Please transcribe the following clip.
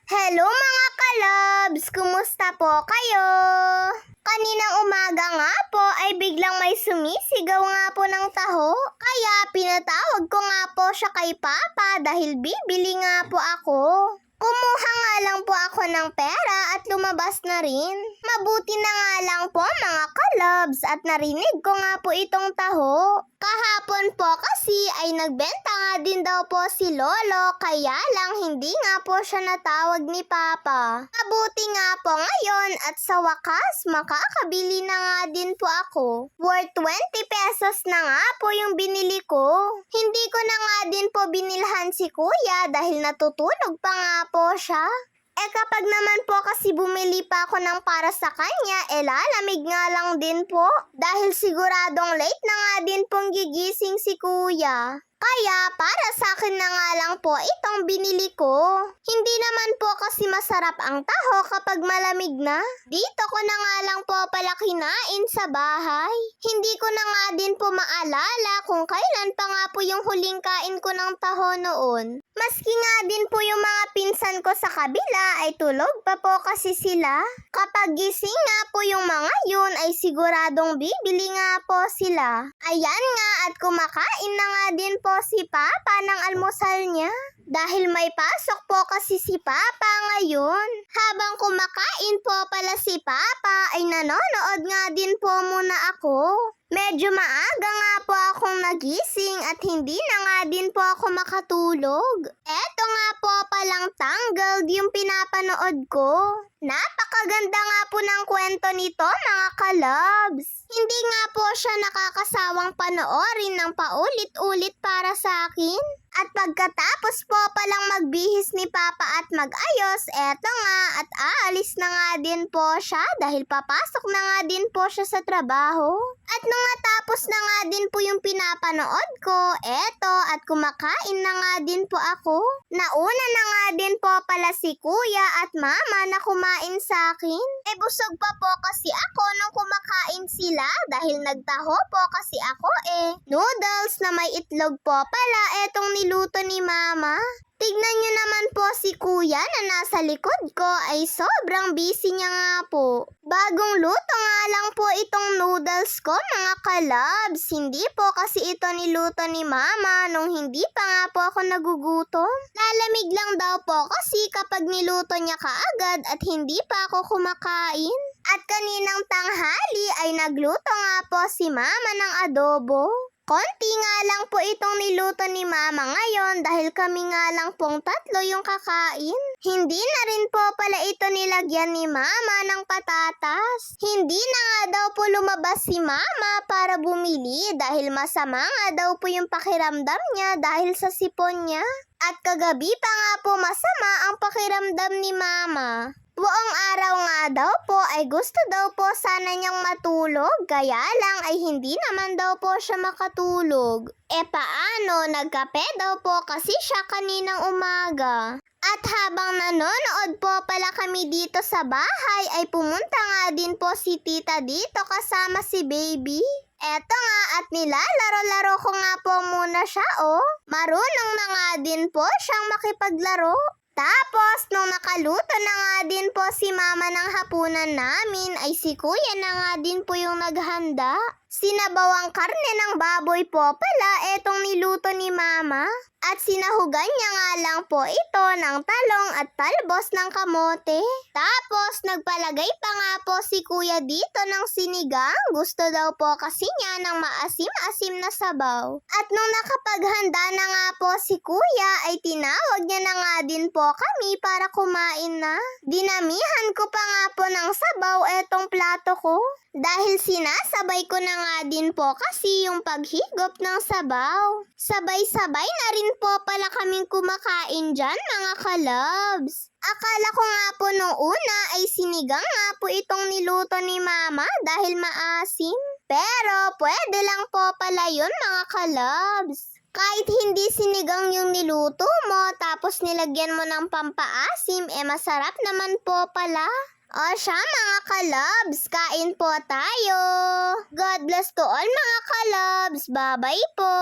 Hello mga kalabs! Kumusta po kayo? Kaninang umaga nga po ay biglang may sumisigaw nga po ng taho. Kaya pinatawag ko nga po siya kay Papa dahil bibili nga po ako. Kumuha nga lang po ako ng pera at lumabas na rin. Mabuti na nga lang po mga kalabs at narinig ko nga po itong taho. Kahapon po kasi ay nagbenta nga din daw po si Lolo kaya lang hindi nga po siya natawag ni Papa. Mabuti nga po ngayon at sa wakas makakabili na nga din po ako. Worth 20 pesos na nga po yung binili ko. Hindi ko na nga din po binilhan si Kuya dahil natutulog pa nga po siya. Kapag naman po kasi bumili pa ako ng para sa kanya, lalamig nga lang din po. Dahil siguradong late na nga din pong gigising si Kuya. Kaya para sa akin na nga lang po itong binili ko. Hindi naman po kasi masarap ang taho kapag malamig na. Dito ko na nga lang po pala kinain sa bahay. Hindi ko na nga din po maalala kung kailan pa nga po yung huling kain ko ng taho noon. Maski nga din po yung mga pinsan ko sa kabila ay tulog pa po kasi sila. Kapag gising nga po yung mga yun ay siguradong bibili nga po sila. Ayan nga at kumakain na nga din po si Papa ng almusal niya. Dahil may pasok po kasi si Papa ngayon. Habang kumakain po pala si Papa ay nanonood nga din po muna ako. Medyo maaga nga po akong nagising at hindi na nga din po ako makatulog. Eto nga po palang Tangled yung pinapanood ko. Napakaganda nga po ng kwento nito mga kalabs. Hindi nga po siya nakakasawang panoorin ng paulit-ulit para sa akin. At pagkatapos po palang magbihis ni Papa at mag-ayos, eto nga at aalis na nga din po siya dahil papasok na nga din po siya sa trabaho. At nung natapos na nga din po yung pinapanood ko, eto at kumakain na nga din po ako. Nauna na nga din po pala si Kuya at Mama na kumain sa akin. Busog pa po kasi ako nung kumakain sila dahil nagtaho po kasi ako Noodles na may itlog po pala etong niluto ni Mama. Tignan nyo naman po si Kuya na nasa likod ko ay sobrang busy niya nga po. Bagong luto nga lang po itong noodles ko mga kalabs. Hindi po kasi ito niluto ni Mama nung hindi pa nga po ako nagugutom. Lalamig lang daw po kasi kapag niluto niya kaagad at hindi pa ako kumakain. At kaninang tanghali ay nagluto nga po si Mama ng adobo. Konti nga lang po itong niluto ni Mama ngayon dahil kami nga lang pong tatlo yung kakain. Hindi na rin po pala ito nilagyan ni Mama ng patatas. Hindi na nga daw po lumabas si Mama para bumili dahil masama nga daw po yung pakiramdam niya dahil sa sipon niya. At kagabi pa nga po masama ang pakiramdam ni Mama. Buong araw nga daw po ay gusto daw po sana niyang matulog, kaya lang ay hindi naman daw po siya makatulog. Paano? Nagkape daw po kasi siya kaninang umaga. At habang nanonood po pala kami dito sa bahay ay pumunta nga din po si tita dito kasama si baby. Eto nga at nilalaro-laro ko nga po muna siya Marunong na nga din po siyang makipaglaro. Tapos, nung nakaluto na nga din po si Mama ng hapunan namin, ay si Kuya na nga din po yung naghanda. Sinabawang karne ng baboy po pala etong niluto ni Mama. At sinahugan niya nga lang po ito ng talong at talbos ng kamote. Tapos, nagpalagay pa nga po si Kuya dito ng sinigang. Gusto daw po kasi niya ng maasim-asim na sabaw. At nung nakapaghanda na nga po si Kuya, ay tinawag niya na nga din po kami para kumain na. Dinamihan ko pa nga po ng sabaw etong plato ko. Dahil sinasabay ko na nga din po kasi yung paghigop ng sabaw. Sabay-sabay na rin po pala kaming kumakain dyan mga kalabs. Akala ko nga po nung una ay sinigang nga po itong niluto ni Mama dahil maasim. Pero pwede lang po pala yun mga kalabs. Kahit hindi sinigang yung niluto mo tapos nilagyan mo ng pampaasim, masarap naman po pala. Siya mga kalabs, kain po tayo. God bless to all mga kalabs. Bye-bye po.